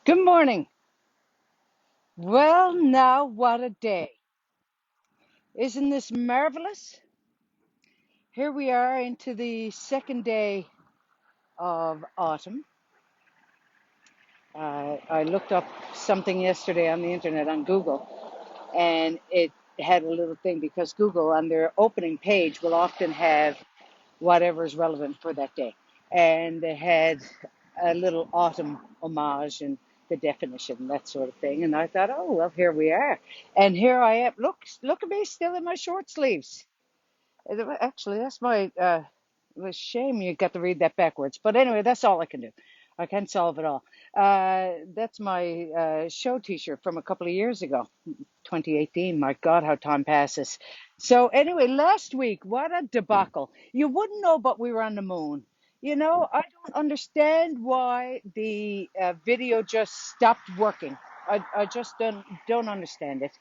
Good morning. Well, now what a day. Isn't this marvelous? Here we are into the second day of autumn. I looked up something yesterday on the internet on Google, and it had a little thing because Google, on their opening page, will often have whatever is relevant for that day. And they had a little autumn homage and the definition, that sort of thing. And I thought, oh, well, here we are. And here I am. Look at me still in my short sleeves. Actually, that's my, it was a shame you got to read that backwards. But anyway, that's all I can do. I can't solve it all. That's my show t-shirt from a couple of years ago. 2018. My God, how time passes. So anyway, last week, what a debacle. You wouldn't know, but we were on the moon. I don't understand why the video just stopped working. I just don't understand it.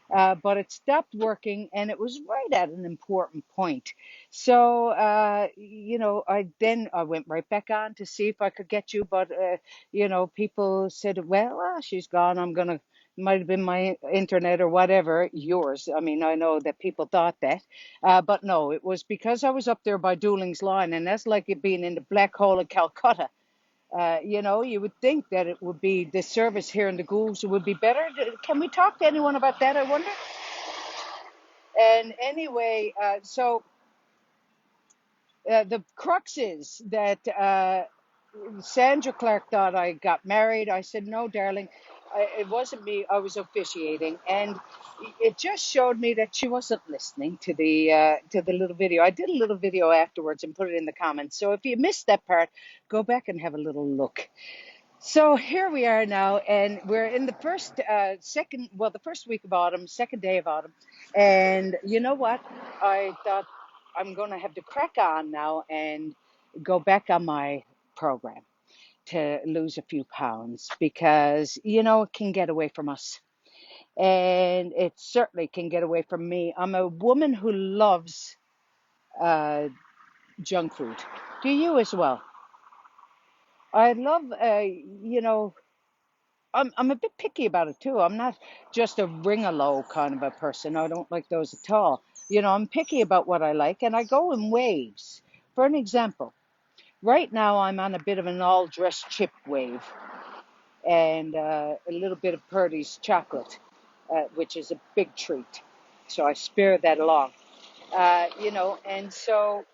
But it stopped working, and it was right at an important point. So, I went right back on to see if I could get you, but people said, "Well, she's gone. I'm gonna." Might have been my internet or whatever, yours. I mean, I know that people thought that, but no, it was because I was up there by Dooling's Line, and that's like it being in the black hole of Calcutta. You would think that it would be the service here in the Goulds would be better. Can we talk to anyone about that? I wonder. And anyway, the crux is that Sandra Clark thought I got married. I said, no, darling, it wasn't me. I was officiating. And it just showed me that she wasn't listening to the little video. I did a little video afterwards and put it in the comments. So if you missed that part, go back and have a little look. So here we are now, and we're in the the first week of autumn, second day of autumn. And you know what? I thought I'm going to have to crack on now and go back on my program to lose a few pounds because, it can get away from us. And it certainly can get away from me. I'm a woman who loves uh, junk food. Do you as well? I love, I'm a bit picky about it too. I'm not just a ring-a-low kind of a person. I don't like those at all. I'm picky about what I like, and I go in waves. For an example, right now I'm on a bit of an all-dressed chip wave, and a little bit of Purdy's chocolate, which is a big treat. So I spare that along. And so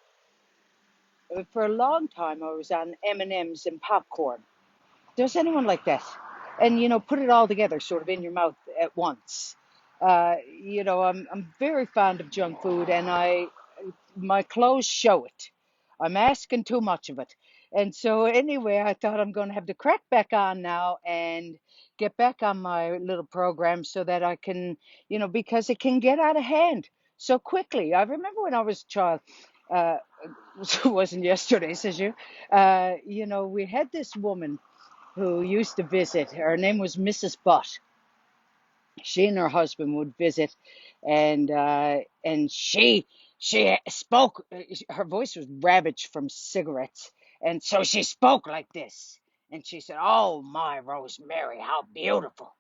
for a long time I was on M&Ms and M's and popcorn. Does anyone like that? And put it all together, sort of in your mouth at once. I'm very fond of junk food, and my clothes show it. I'm asking too much of it. And so anyway, I thought I'm going to have to crack back on now and get back on my little program so that I can, because it can get out of hand so quickly. I remember when I was a child, uh, it wasn't yesterday, says you. We had this woman who used to visit. Her name was Mrs. Butt. She and her husband would visit, and she spoke. Her voice was ravaged from cigarettes, and so she spoke like this. And she said, "Oh my Rosemary, how beautiful!"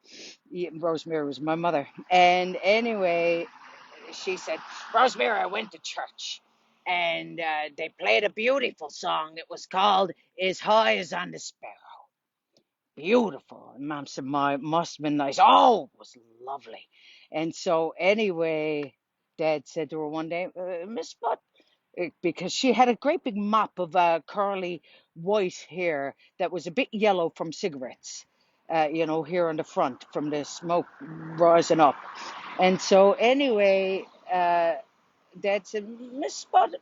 Yeah, Rosemary was my mother. And anyway, she said, "Rosemary, I went to church, and they played a beautiful song. It was called 'As High as on the Sparrow.' Beautiful." And Mom said, "My must have been nice." Oh, it was lovely. And so anyway, Dad said to her one day, "Miss Butt," because she had a great big mop of curly white hair that was a bit yellow from cigarettes, here on the front from the smoke rising up. And so anyway, Dad said, "Miss Butt,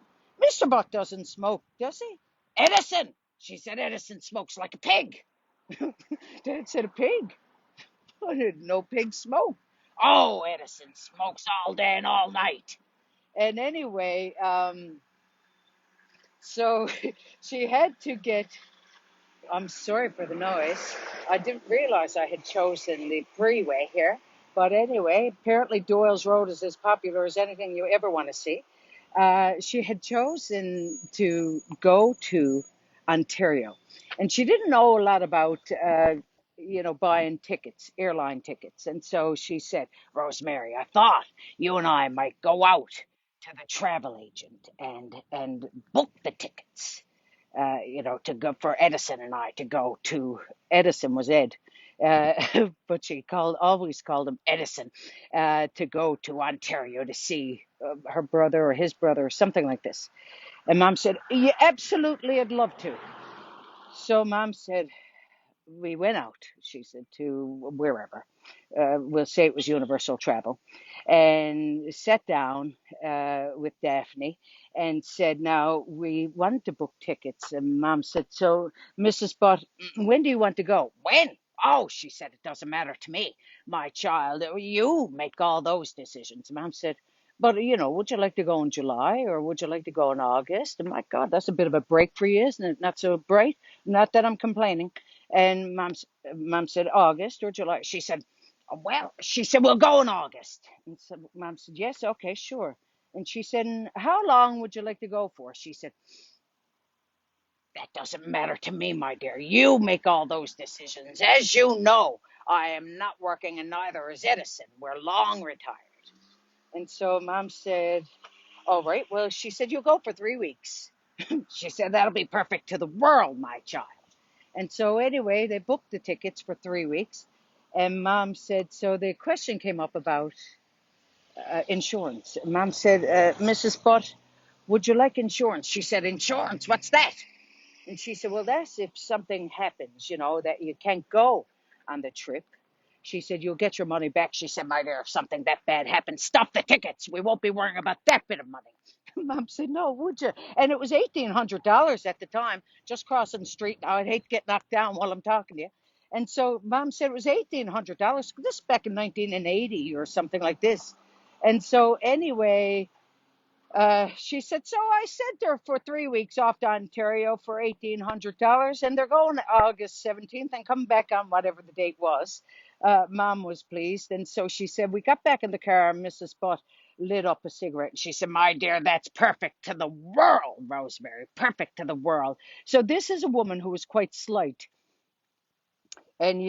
Mr. Butt doesn't smoke, does he?" "Edison," she said, "Edison smokes like a pig." Dad said, "A pig? I didn't know pigs smoke." "Oh, Edison smokes all day and all night." And anyway, so she had to get, I'm sorry for the noise. I didn't realize I had chosen the freeway here. But anyway, apparently Doyle's Road is as popular as anything you ever want to see. She had chosen to go to Ontario. And she didn't know a lot about buying tickets, airline tickets. And so she said, Rosemary, I thought you and I might go out to the travel agent and book the tickets, to go for Edison and I to go to. Edison was Ed, uh, but she always called him Edison, to go to Ontario to see her brother or his brother or something like this. And Mom said, yeah, absolutely, I'd love to. So Mom said, we went out, she said, to wherever. We'll say it was Universal Travel, and sat down with Daphne and said, now we wanted to book tickets. And Mom said, so Mrs. Butt, when do you want to go? When? Oh, she said, it doesn't matter to me, my child. You make all those decisions. Mom said, but would you like to go in July or would you like to go in August? And my God, that's a bit of a break for you, isn't it? Not so bright. Not that I'm complaining. And mom said, August or July? She said, well, she said, we'll go in August. And so Mom said, yes, okay, sure. And she said, and how long would you like to go for? She said, that doesn't matter to me, my dear. You make all those decisions. As you know, I am not working and neither is Edison. We're long retired. And so Mom said, all right, well, she said, you'll go for 3 weeks. She said, that'll be perfect to the world, my child. And so anyway, they booked the tickets for 3 weeks. And Mom said, so the question came up about insurance. Mom said, Mrs. Butt, would you like insurance? She said, insurance, what's that? And she said, well, that's if something happens, that you can't go on the trip. She said, you'll get your money back. She said, my dear, if something that bad happens, stop the tickets. We won't be worrying about that bit of money. Mom said, no, would you? And it was $1,800 at the time, just crossing the street. Now, I'd hate to get knocked down while I'm talking to you. And so Mom said it was $1,800. This back in 1980 or something like this. And so anyway, she said, so I sent her for 3 weeks off to Ontario for $1,800, and they're going August 17th and coming back on whatever the date was. Mom was pleased, and so she said, we got back in the car, and Mrs. Butt lit up a cigarette. And she said, my dear, that's perfect to the world, Rosemary, perfect to the world. So this is a woman who was quite slight and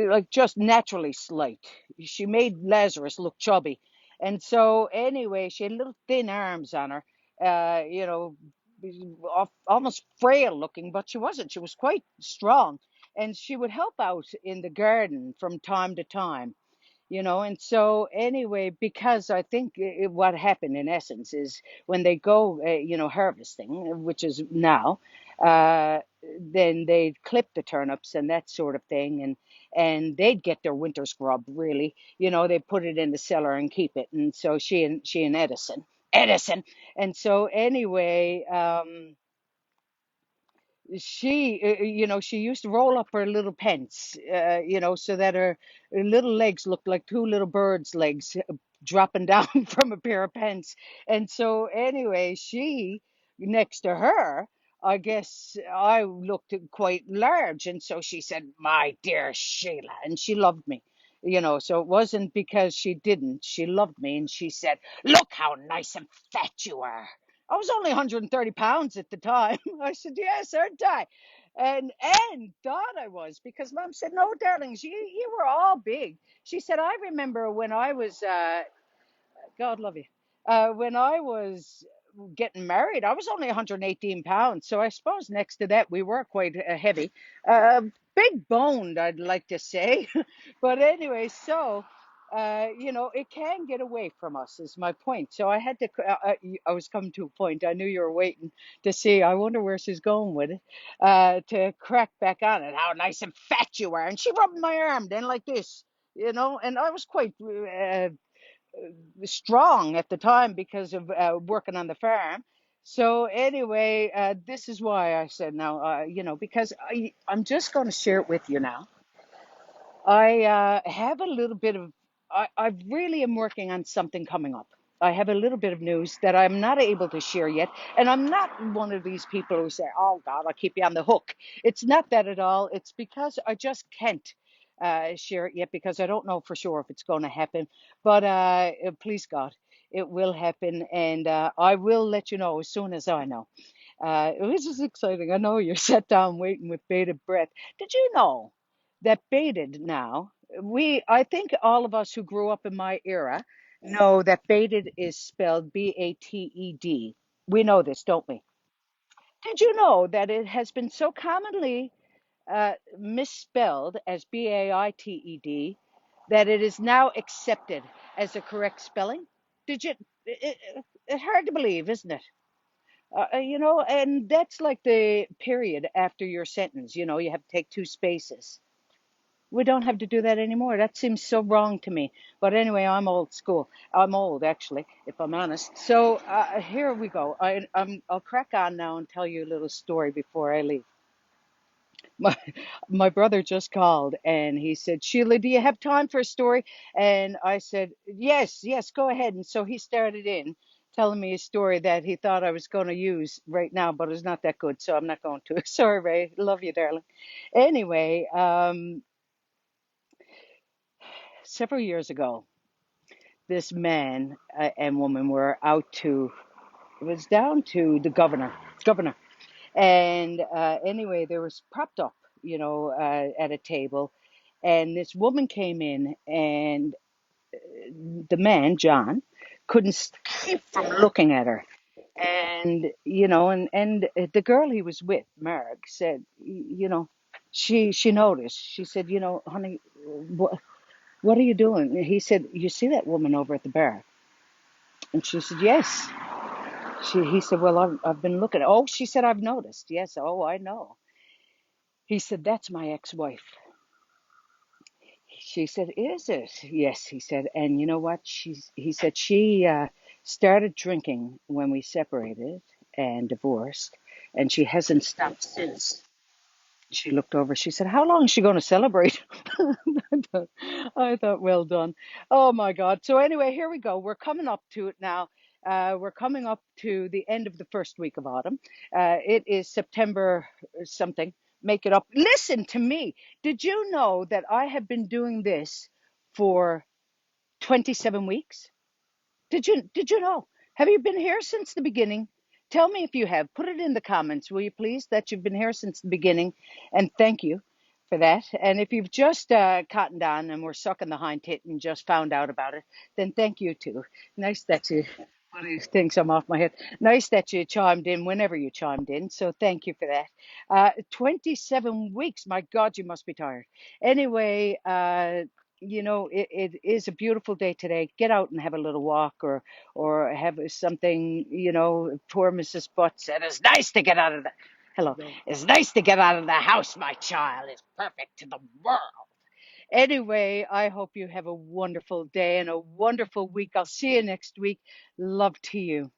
like just naturally slight. She made Lazarus look chubby, and so anyway, she had little thin arms on her, almost frail looking, but she wasn't. She was quite strong, and she would help out in the garden from time to time. And so anyway, because I think what happened in essence is when they go, harvesting, which is now, uh, then they'd clip the turnips and that sort of thing, and they'd get their winter scrub really. They put it in the cellar and keep it. And so she and Edison, and so anyway, she used to roll up her little pence, so that her little legs looked like two little birds' legs dropping down from a pair of pence. And so, anyway, next to her, I guess I looked quite large. And so she said, my dear Sheila, and she loved me. So it wasn't because she didn't. She loved me. And she said, look how nice and fat you are. I was only 130 pounds at the time. I said, yes, aren't I? And thought I was because Mom said, no, darlings, you were all big. She said, I remember when I was, God love you, when I was getting married, I was only 118 pounds. So I suppose next to that, we were quite heavy. Uh, Big boned, I'd like to say. But anyway, so, it can get away from us, is my point. So I had to, I was coming to a point. I knew you were waiting to see. I wonder where she's going with it, to crack back on it. How nice and fat you are. And she rubbed my arm then like this, and I was quite strong at the time because of working on the farm. So anyway, this is why I said now, because I'm just going to share it with you now. I have a little bit of, I really am working on something coming up. I have a little bit of news that I'm not able to share yet. And I'm not one of these people who say, oh God, I'll keep you on the hook. It's not that at all. It's because I just can't share it yet because I don't know for sure if it's going to happen. But please God, it will happen. And I will let you know as soon as I know. This is exciting. I know you're sat down waiting with bated breath. Did you know that baited now, I think all of us who grew up in my era know that baited is spelled Bated. We know this, don't we? Did you know that it has been so commonly misspelled as Baited that it is now accepted as the correct spelling? Did you? It's hard to believe, isn't it? And that's like the period after your sentence. You have to take two spaces. We don't have to do that anymore. That seems so wrong to me. But anyway, I'm old school. I'm old, actually, if I'm honest. So here we go. I'll crack on now and tell you a little story before I leave. My my brother just called and he said, Sheila, do you have time for a story? And I said, yes, yes, go ahead. And so he started in telling me a story that he thought I was going to use right now, but it's not that good, so I'm not going to. Sorry, Ray. Love you, darling. Anyway, several years ago, this man and woman were out to, it was down to the governor. And anyway, they was propped up, at a table. And this woman came in, and the man, John, couldn't keep from looking at her. And the girl he was with, Marg, said, she noticed. She said, honey, what are you doing? He said, you see that woman over at the bar? And she said, yes. He said, well, I've been looking. Oh, she said, I've noticed. Yes. Oh, I know. He said, that's my ex-wife. She said, is it? Yes, he said. And you know what? He said she started drinking when we separated and divorced, and she hasn't stopped since. She looked over. She said, how long is she going to celebrate? I thought, well done. Oh my God. So anyway, here we go. We're coming up to it now. We're coming up to the end of the first week of autumn. It is September something. Make it up. Listen to me. Did you know that I have been doing this for 27 weeks? Did you know? Have you been here since the beginning? Tell me if you have. Put it in the comments, will you please, that you've been here since the beginning, and thank you for that. And if you've just cottoned on and were sucking the hind tit and just found out about it, then thank you too. Nice that you. One of these things I'm off my head. Nice that you chimed in whenever you chimed in. So thank you for that. 27 weeks. My God, you must be tired. Anyway, it is a beautiful day today. Get out and have a little walk, or have something. Poor Mrs. Butt said it's nice to get out of the hello. It's nice to get out of the house, my child. It's perfect to the world. Anyway, I hope you have a wonderful day and a wonderful week. I'll see you next week. Love to you.